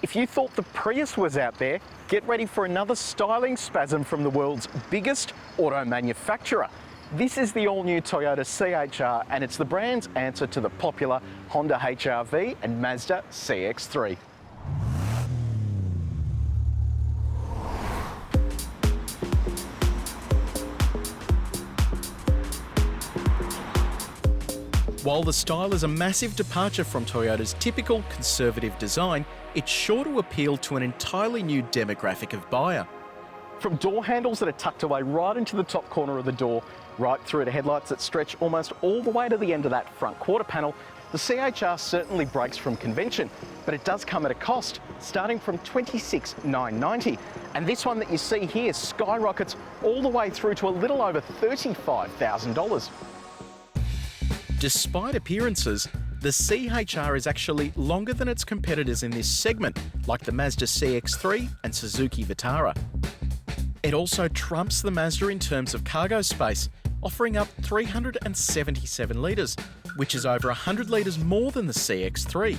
If you thought the Prius was out there, get ready for another styling spasm from the world's biggest auto manufacturer. This is the all-new Toyota CHR, and it's the brand's answer to the popular Honda HR-V and Mazda CX-3. While the style is a massive departure from Toyota's typical conservative design, it's sure to appeal to an entirely new demographic of buyer. From door handles that are tucked away right into the top corner of the door, right through to headlights that stretch almost all the way to the end of that front quarter panel, the CHR certainly breaks from convention, but it does come at a cost, starting from $26,990. And this one that you see here skyrockets all the way through to a little over $35,000. Despite appearances, the CHR is actually longer than its competitors in this segment, like the Mazda CX-3 and Suzuki Vitara. It also trumps the Mazda in terms of cargo space, offering up 377 litres, which is over 100 litres more than the CX-3.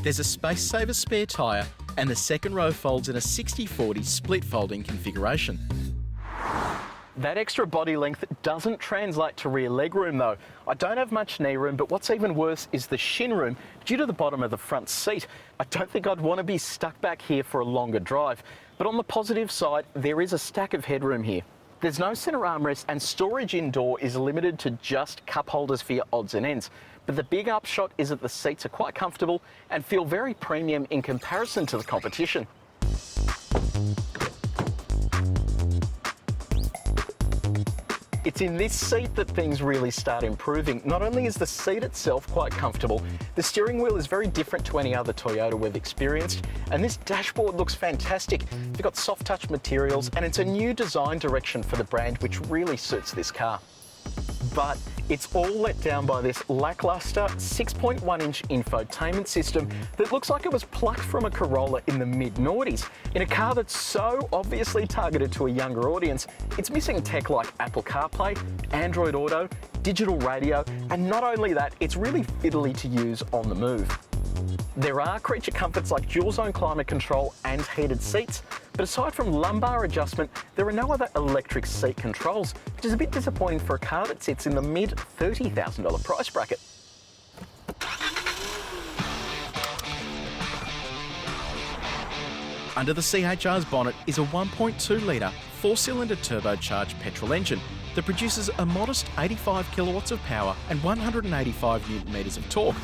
There's a space-saver spare tyre, and the second row folds in a 60/40 split folding configuration. That extra body length doesn't translate to rear legroom though. I don't have much knee room, but what's even worse is the shin room due to the bottom of the front seat. I don't think I'd want to be stuck back here for a longer drive. But on the positive side, there is a stack of headroom here. There's no centre armrest, and storage indoor is limited to just cup holders for your odds and ends. But the big upshot is that the seats are quite comfortable and feel very premium in comparison to the competition. It's in this seat that things really start improving. Not only is the seat itself quite comfortable, the steering wheel is very different to any other Toyota we've experienced, and this dashboard looks fantastic. You've got soft touch materials, and it's a new design direction for the brand, which really suits this car. But it's all let down by this lackluster 6.1-inch infotainment system that looks like it was plucked from a Corolla in the mid-noughties. In a car that's so obviously targeted to a younger audience, it's missing tech like Apple CarPlay, Android Auto, digital radio, and not only that, it's really fiddly to use on the move. There are creature comforts like dual zone climate control and heated seats, but aside from lumbar adjustment, there are no other electric seat controls, which is a bit disappointing for a car that sits in the mid $30,000 price bracket. Under the CHR's bonnet is a 1.2-litre, 4-cylinder turbocharged petrol engine that produces a modest 85 kilowatts of power and 185 newton-metres of torque.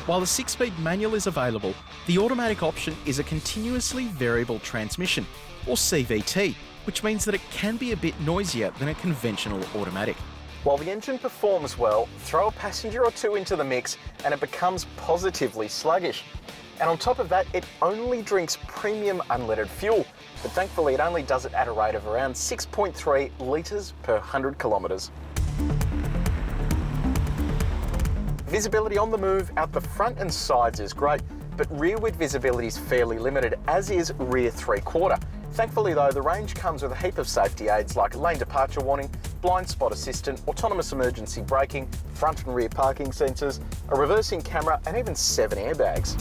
While the 6-speed manual is available, the automatic option is a continuously variable transmission, or CVT, which means that it can be a bit noisier than a conventional automatic. While the engine performs well, throw a passenger or two into the mix and it becomes positively sluggish. And on top of that, it only drinks premium unleaded fuel, but thankfully it only does it at a rate of around 6.3 litres per 100 kilometres. Visibility on the move out the front and sides is great, but rearward visibility is fairly limited, as is rear three-quarter. Thankfully though, the range comes with a heap of safety aids like lane departure warning, blind spot assistant, autonomous emergency braking, front and rear parking sensors, a reversing camera, and even 7 airbags.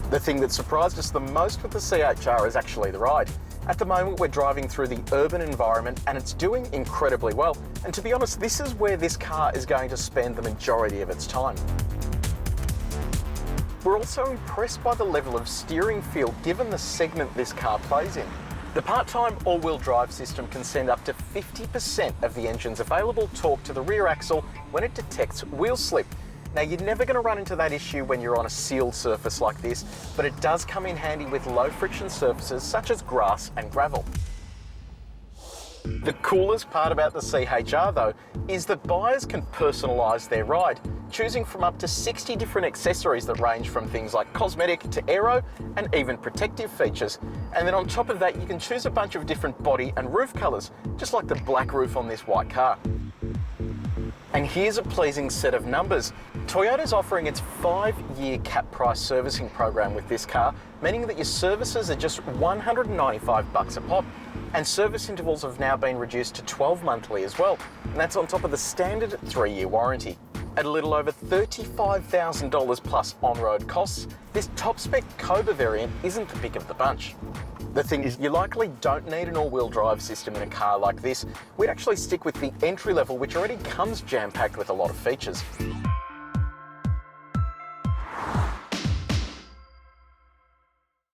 The thing that surprised us the most with the CHR is actually the ride. At the moment, we're driving through the urban environment and it's doing incredibly well. And to be honest, this is where this car is going to spend the majority of its time. We're also impressed by the level of steering feel given the segment this car plays in. The part-time all-wheel drive system can send up to 50% of the engine's available torque to the rear axle when it detects wheel slip. Now, you're never going to run into that issue when you're on a sealed surface like this, but it does come in handy with low-friction surfaces such as grass and gravel. The coolest part about the CHR, though, is that buyers can personalise their ride, choosing from up to 60 different accessories that range from things like cosmetic to aero and even protective features. And then on top of that, you can choose a bunch of different body and roof colours, just like the black roof on this white car. And here's a pleasing set of numbers. Toyota's offering its 5-year cap price servicing program with this car, meaning that your services are just $195 a pop. And service intervals have now been reduced to 12 monthly as well. And that's on top of the standard 3-year warranty. At a little over $35,000 plus on-road costs, this top-spec Cobra variant isn't the pick of the bunch. The thing is, you likely don't need an all-wheel drive system in a car like this. We'd actually stick with the entry level, which already comes jam-packed with a lot of features.